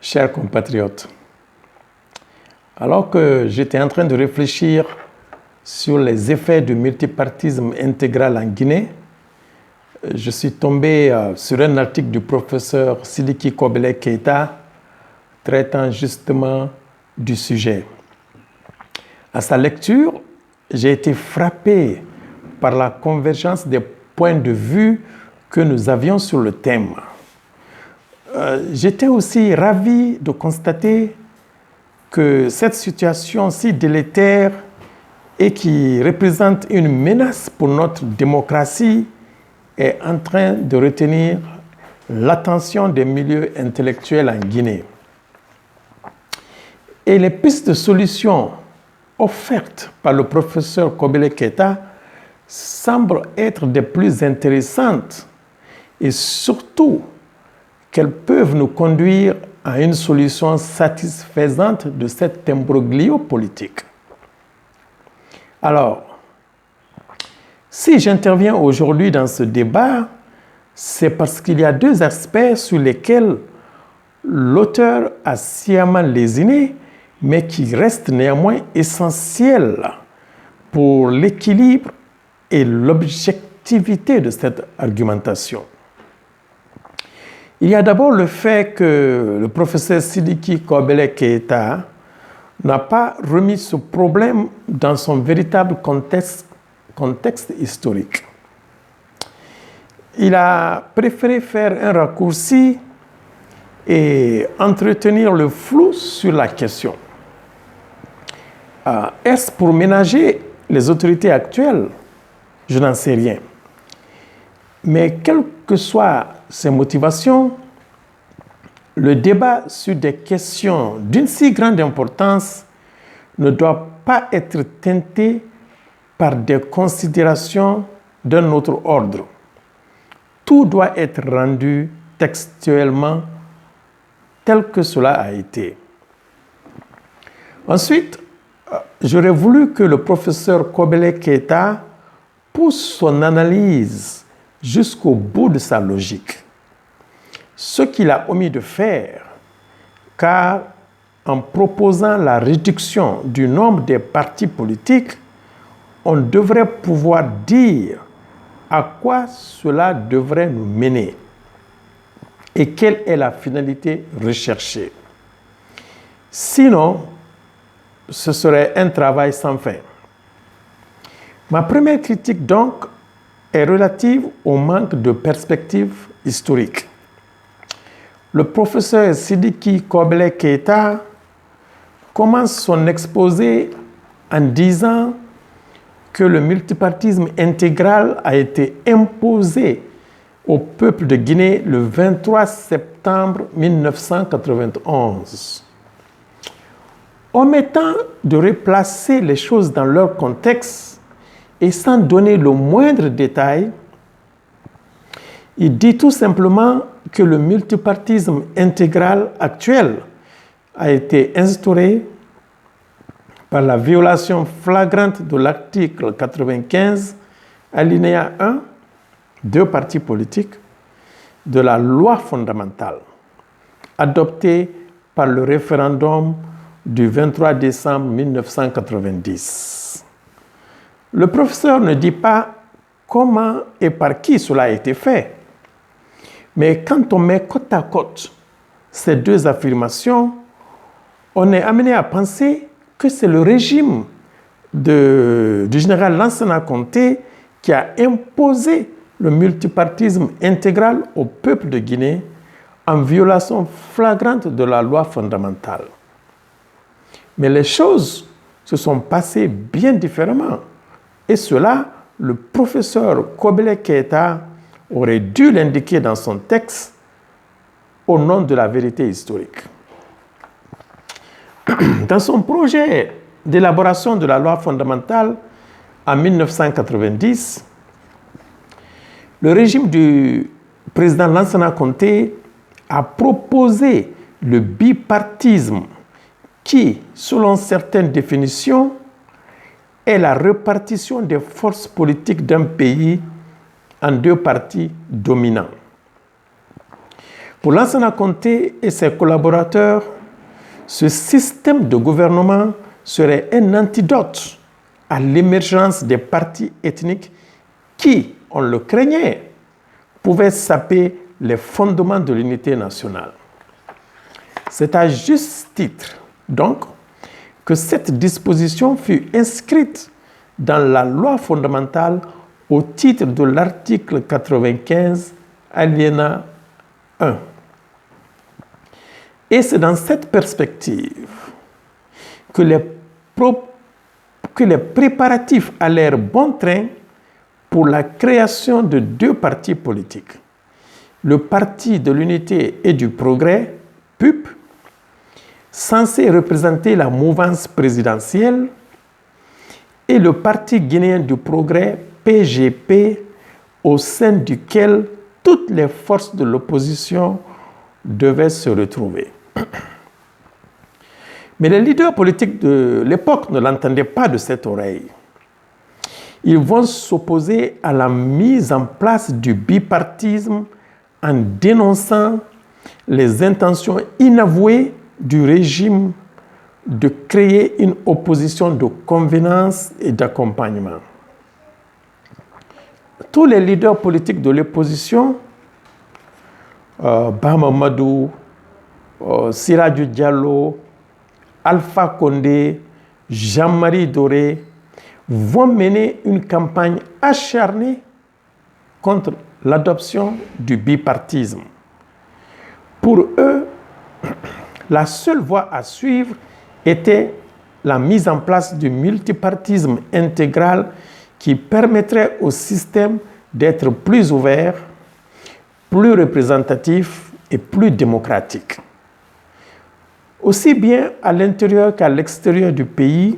chers compatriotes. Alors que j'étais en train de réfléchir sur les effets du multipartisme intégral en Guinée, je suis tombé sur un article du professeur Sidiki Kobele Keita traitant justement du sujet. À sa lecture, j'ai été frappé par la convergence des points de vue que nous avions sur le thème. J'étais aussi ravi de constater que cette situation si délétère et qui représente une menace pour notre démocratie est en train de retenir l'attention des milieux intellectuels en Guinée. Et les pistes de solutions offertes par le professeur Kobele Keita semblent être des plus intéressantes et surtout qu'elles peuvent nous conduire à une solution satisfaisante de cet imbroglio politique. Alors, si j'interviens aujourd'hui dans ce débat, c'est parce qu'il y a deux aspects sur lesquels l'auteur a sciemment lésiné, mais qui restent néanmoins essentiels pour l'équilibre et l'objectivité de cette argumentation. Il y a d'abord le fait que le professeur Sidiki Kobele Keita n'a pas remis ce problème dans son véritable contexte historique. Il a préféré faire un raccourci et entretenir le flou sur la question. Est-ce pour ménager les autorités actuelles? Je n'en sais rien. Mais quelles que soient ses motivations, le débat sur des questions d'une si grande importance ne doit pas être teinté par des considérations d'un autre ordre. Tout doit être rendu textuellement tel que cela a été. Ensuite, j'aurais voulu que le professeur Kobele Keita pousse son analyse jusqu'au bout de sa logique. Ce qu'il a omis de faire, car en proposant la réduction du nombre des partis politiques, on devrait pouvoir dire à quoi cela devrait nous mener et quelle est la finalité recherchée. Sinon, ce serait un travail sans fin. Ma première critique, donc, est relative au manque de perspective historique. Le professeur Sidiki Kobele Keita commence son exposé en disant que le multipartisme intégral a été imposé au peuple de Guinée le 23 septembre 1991. Omettant de replacer les choses dans leur contexte et sans donner le moindre détail, il dit tout simplement que le multipartisme intégral actuel a été instauré par la violation flagrante de l'article 95, alinéa 1, deux partis politiques, de la loi fondamentale, adoptée par le référendum du 23 décembre 1990. Le professeur ne dit pas comment et par qui cela a été fait. Mais quand on met côte à côte ces deux affirmations, on est amené à penser que c'est le régime du général Lansana Conté qui a imposé le multipartisme intégral au peuple de Guinée en violation flagrante de la loi fondamentale. Mais les choses se sont passées bien différemment. Et cela, le professeur Kobele Keita aurait dû l'indiquer dans son texte au nom de la vérité historique. Dans son projet d'élaboration de la loi fondamentale en 1990, le régime du président Lansana Conté a proposé le bipartisme qui, selon certaines définitions, est la répartition des forces politiques d'un pays en deux partis dominants. Pour Lansana Conté et ses collaborateurs, ce système de gouvernement serait un antidote à l'émergence des partis ethniques qui, on le craignait, pouvaient saper les fondements de l'unité nationale. C'est à juste titre, donc, que cette disposition fut inscrite dans la loi fondamentale au titre de l'article 95, alinéa 1. Et c'est dans cette perspective que les préparatifs allèrent bon train pour la création de deux partis politiques. Le Parti de l'Unité et du Progrès, PUP, censé représenter la mouvance présidentielle, et le Parti guinéen du Progrès, PGP, au sein duquel toutes les forces de l'opposition devaient se retrouver. Mais les leaders politiques de l'époque ne l'entendaient pas de cette oreille. Ils vont s'opposer à la mise en place du bipartisme en dénonçant les intentions inavouées du régime de créer une opposition de convenance et d'accompagnement. Tous les leaders politiques de l'opposition, Mahamadou, Siraju Diallo, Alpha Condé, Jean-Marie Doré, vont mener une campagne acharnée contre l'adoption du bipartisme. Pour eux, la seule voie à suivre était la mise en place du multipartisme intégral qui permettrait au système d'être plus ouvert, plus représentatif et plus démocratique. Aussi bien à l'intérieur qu'à l'extérieur du pays,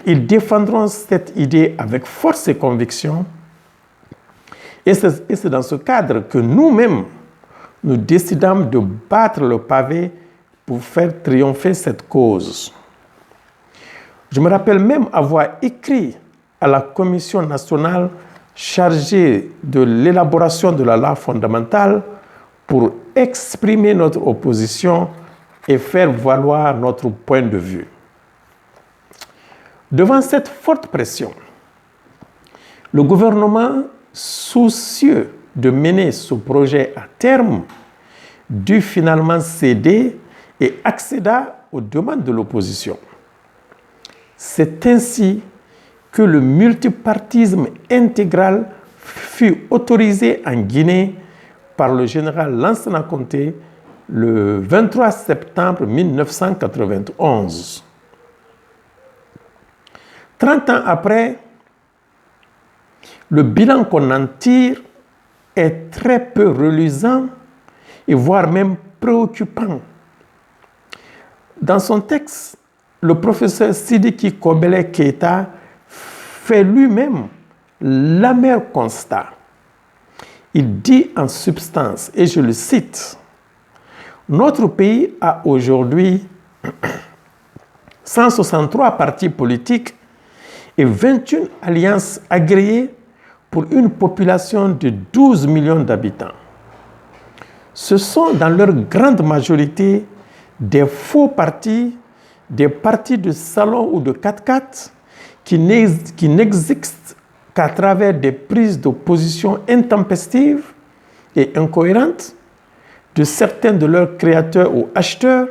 ils défendront cette idée avec force et conviction. Et c'est dans ce cadre que nous-mêmes, nous décidâmes de battre le pavé pour faire triompher cette cause. Je me rappelle même avoir écrit à la Commission nationale chargée de l'élaboration de la loi fondamentale pour exprimer notre opposition et faire valoir notre point de vue. Devant cette forte pression, le gouvernement, soucieux de mener ce projet à terme, dut finalement céder et accéda aux demandes de l'opposition. C'est ainsi que le multipartisme intégral fut autorisé en Guinée par le général Lansana Conté le 23 septembre 1991. 30 ans après, le bilan qu'on en tire est très peu reluisant et voire même préoccupant. Dans son texte, le professeur Sidiki Kobele Keita fait lui-même l'amer constat. Il dit en substance, et je le cite, « Notre pays a aujourd'hui 163 partis politiques et 21 alliances agréées pour une population de 12 millions d'habitants. Ce sont dans leur grande majorité des faux partis, des partis de salon ou de 4x4 qui n'existent qu'à travers des prises de position intempestives et incohérentes de certains de leurs créateurs ou acheteurs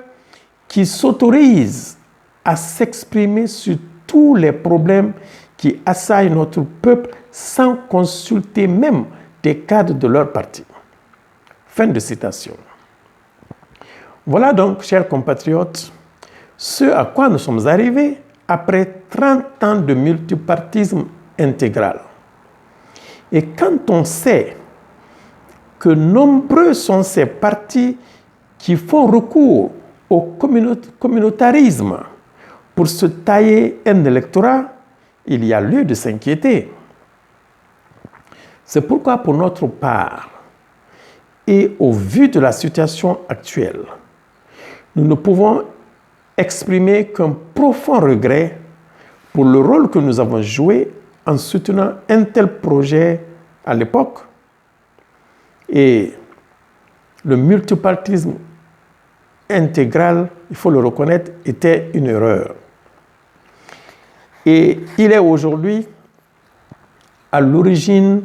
qui s'autorisent à s'exprimer sur tous les problèmes qui assaillent notre peuple sans consulter même des cadres de leur parti. » Fin de citation. Voilà donc, chers compatriotes, ce à quoi nous sommes arrivés après 30 ans de multipartisme intégral. Et quand on sait que nombreux sont ces partis qui font recours au communautarisme pour se tailler un électorat, il y a lieu de s'inquiéter. C'est pourquoi, pour notre part, et au vu de la situation actuelle, nous ne pouvons exprimer qu'un profond regret pour le rôle que nous avons joué en soutenant un tel projet à l'époque. Et le multipartisme intégral, il faut le reconnaître, était une erreur. Et il est aujourd'hui à l'origine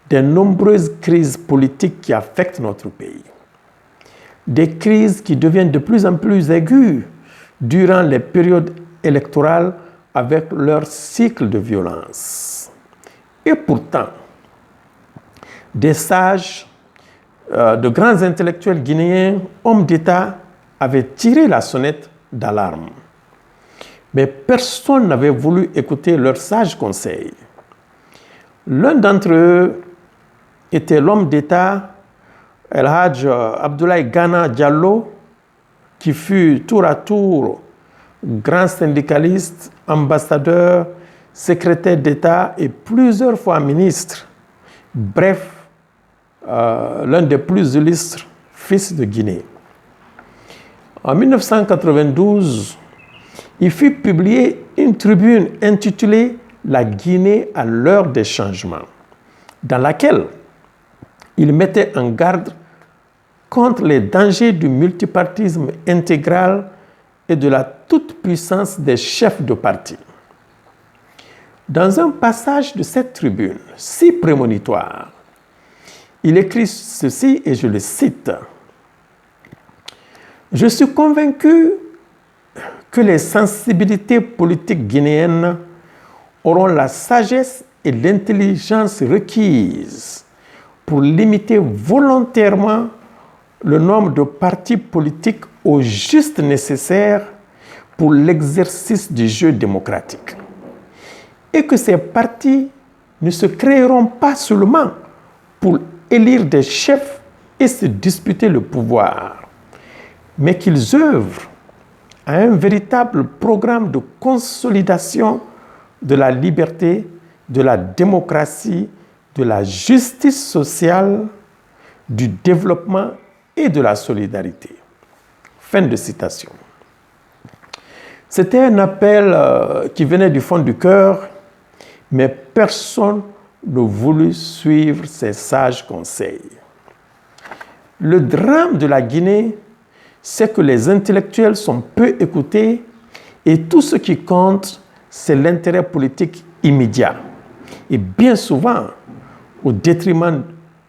des nombreuses crises politiques qui affectent notre pays. Des crises qui deviennent de plus en plus aiguës durant les périodes électorales avec leur cycle de violence. Et pourtant, des sages, de grands intellectuels guinéens, hommes d'État, avaient tiré la sonnette d'alarme. Mais personne n'avait voulu écouter leurs sages conseils. L'un d'entre eux était l'homme d'État El Hadj Abdoulaye Gana Diallo, qui fut tour à tour grand syndicaliste, ambassadeur, secrétaire d'État et plusieurs fois ministre. Bref, l'un des plus illustres fils de Guinée. En 1992, il fit publier une tribune intitulée « La Guinée à l'heure des changements », dans laquelle il mettait en garde contre les dangers du multipartisme intégral et de la toute-puissance des chefs de parti. Dans un passage de cette tribune si prémonitoire, il écrit ceci, et je le cite. « Je suis convaincu que les sensibilités politiques guinéennes auront la sagesse et l'intelligence requises pour limiter volontairement le nombre de partis politiques au juste nécessaire pour l'exercice du jeu démocratique. Et que ces partis ne se créeront pas seulement pour élire des chefs et se disputer le pouvoir, mais qu'ils œuvrent à un véritable programme de consolidation de la liberté, de la démocratie, de la justice sociale, du développement et de la solidarité. » Fin de citation. C'était un appel qui venait du fond du cœur, mais personne ne voulut suivre ces sages conseils. Le drame de la Guinée, c'est que les intellectuels sont peu écoutés et tout ce qui compte, c'est l'intérêt politique immédiat. Et bien souvent, au détriment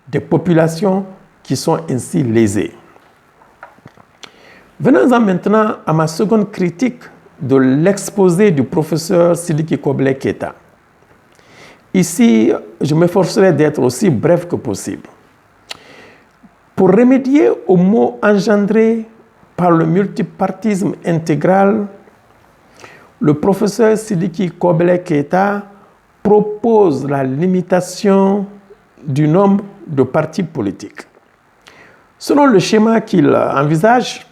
des populations qui sont ainsi lésées. Venons-en maintenant à ma seconde critique de l'exposé du professeur Sidiki Kobele Keita. Ici, je m'efforcerai d'être aussi bref que possible. Pour remédier aux maux engendrés par le multipartisme intégral, le professeur Sidiki Kobele Keita propose la limitation du nombre de partis politiques. Selon le schéma qu'il envisage,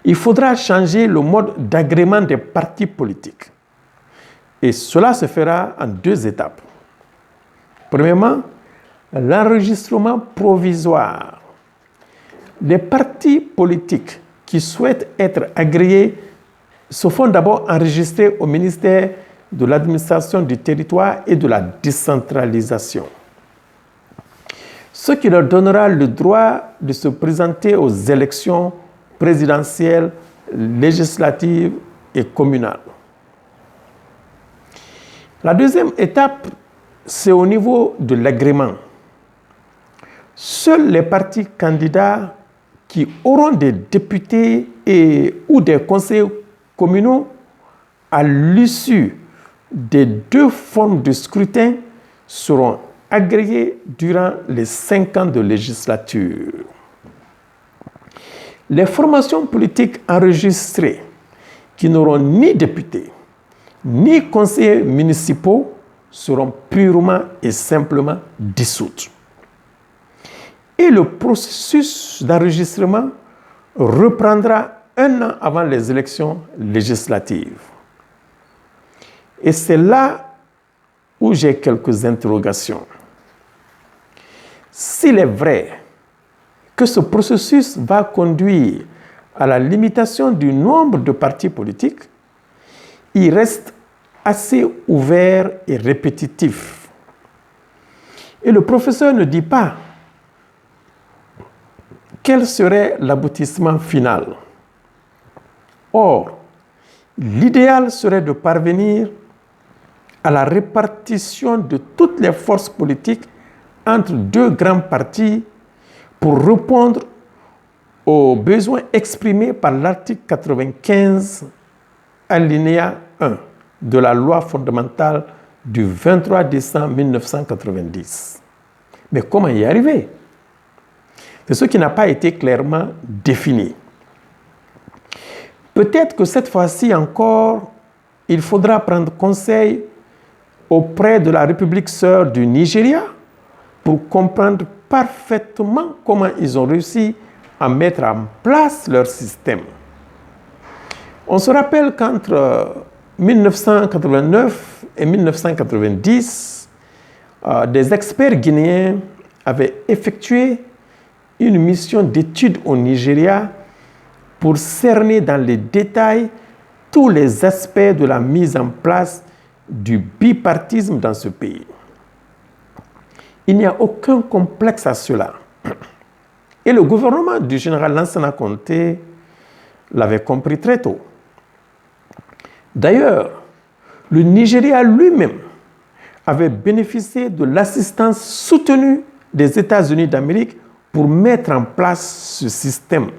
il faudra changer le mode d'agrément des partis politiques. Et cela se fera en deux étapes. Premièrement, l'enregistrement provisoire. Les partis politiques qui souhaitent être agréés se font d'abord enregistrer au ministère de l'administration du territoire et de la décentralisation, ce qui leur donnera le droit de se présenter aux élections présidentielles, législatives et communales. La deuxième étape, c'est au niveau de l'agrément. Seuls les partis candidats qui auront des députés ou des conseillers communaux à l'issue des deux formes de scrutin seront agréés durant les 5 ans de législature. Les formations politiques enregistrées qui n'auront ni députés ni conseillers municipaux seront purement et simplement dissoutes. Et le processus d'enregistrement reprendra 1 an avant les élections législatives. Et c'est là où j'ai quelques interrogations. S'il est vrai que ce processus va conduire à la limitation du nombre de partis politiques, il reste assez ouvert et répétitif. Et le professeur ne dit pas quel serait l'aboutissement final? Or, l'idéal serait de parvenir à la répartition de toutes les forces politiques entre deux grands partis pour répondre aux besoins exprimés par l'article 95, alinéa 1 de la loi fondamentale du 23 décembre 1990. Mais comment y arriver? C'est ce qui n'a pas été clairement défini. Peut-être que cette fois-ci encore, il faudra prendre conseil auprès de la République sœur du Nigeria pour comprendre parfaitement comment ils ont réussi à mettre en place leur système. On se rappelle qu'entre 1989 et 1990, des experts guinéens avaient effectué une mission d'étude au Nigeria pour cerner dans les détails tous les aspects de la mise en place du bipartisme dans ce pays. Il n'y a aucun complexe à cela. Et le gouvernement du général Lansana Conté l'avait compris très tôt. D'ailleurs, le Nigeria lui-même avait bénéficié de l'assistance soutenue des États-Unis d'Amérique pour mettre en place ce système.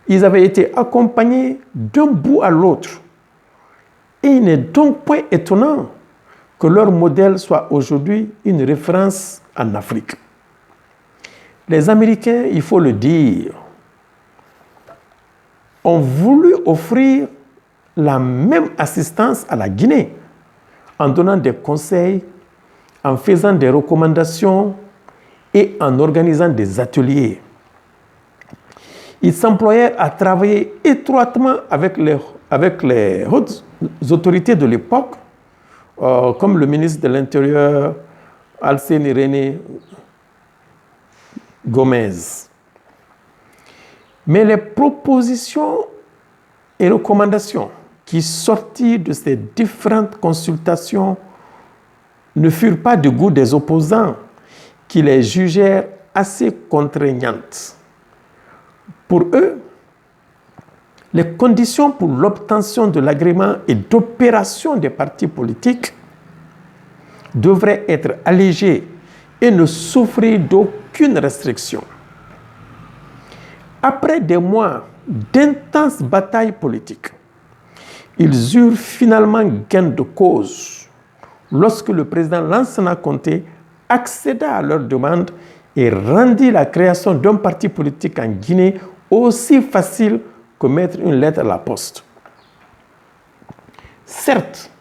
Ils avaient été accompagnés d'un bout à l'autre. Et il n'est donc point étonnant que leur modèle soit aujourd'hui une référence en Afrique. Les Américains, il faut le dire, ont voulu offrir la même assistance à la Guinée en donnant des conseils, en faisant des recommandations et en organisant des ateliers. Ils s'employèrent à travailler étroitement avec les hautes autorités de l'époque, comme le ministre de l'Intérieur, Alcine René Gomez. Mais les propositions et recommandations qui sortirent de ces différentes consultations ne furent pas du goût des opposants qui les jugèrent assez contraignantes. Pour eux, les conditions pour l'obtention de l'agrément et d'opération des partis politiques devraient être allégées et ne souffrir d'aucune restriction. Après des mois d'intenses batailles politiques, ils eurent finalement gain de cause lorsque le président Lansana Conté accéda à leur demande et rendit la création d'un parti politique en Guinée aussi facile que mettre une lettre à la poste. Certes,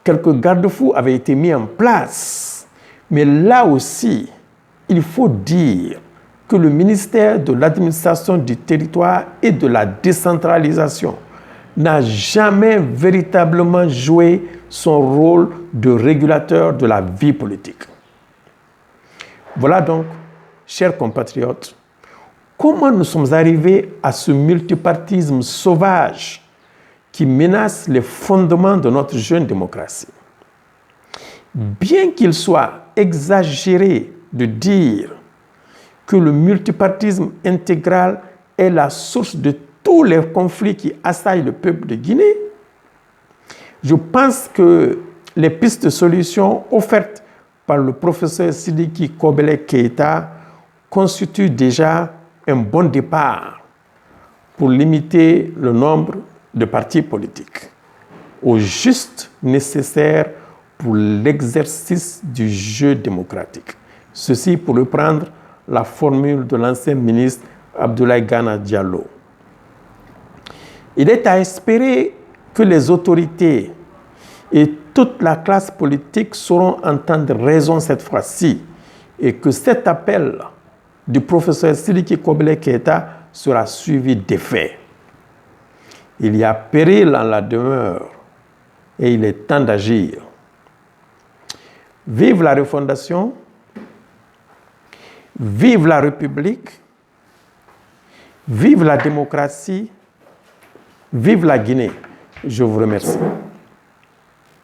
quelques garde-fous avaient été mis en place, mais là aussi, il faut dire que le ministère de l'administration du territoire et de la décentralisation n'a jamais véritablement joué son rôle de régulateur de la vie politique. Voilà donc, chers compatriotes, comment nous sommes arrivés à ce multipartisme sauvage qui menace les fondements de notre jeune démocratie. Bien qu'il soit exagéré de dire que le multipartisme intégral est la source de tous les conflits qui assaillent le peuple de Guinée, je pense que les pistes de solutions offertes par le professeur Sidiki Kobele Keïta constituent déjà un bon départ pour limiter le nombre de partis politiques au juste nécessaire pour l'exercice du jeu démocratique. Ceci pour reprendre la formule de l'ancien ministre Abdoulaye Gana Diallo. Il est à espérer que les autorités et toute la classe politique sauront entendre raison cette fois-ci et que cet appel du professeur Sidiki Kobele Keïta sera suivi d'effet. Il y a péril en la demeure et il est temps d'agir. Vive la refondation, vive la République, vive la démocratie, vive la Guinée. Je vous remercie.